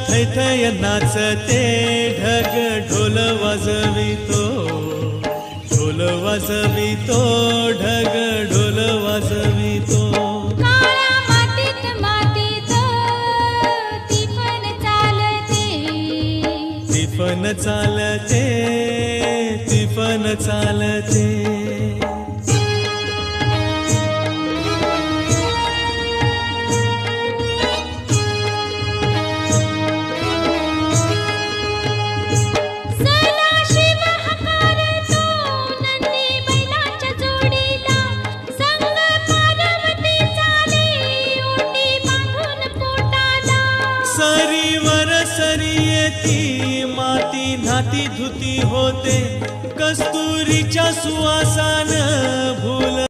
थैथय नाचते ढग ढोल वाजवितो, ढोल वाजवितो ढग ढोल वाजवितो. काळ्या मातीत मातीत तिफन चालते, तिफन चालते, तिफन चालते. सदाशिव हकारतो नंदी बैलाच्या जोडीला, संग पार्वती चाले ओटी बांधून पोटाला. सरीवर सरी येती माती नाती धुती होते, कस्तुरीच्या सुवासान भूल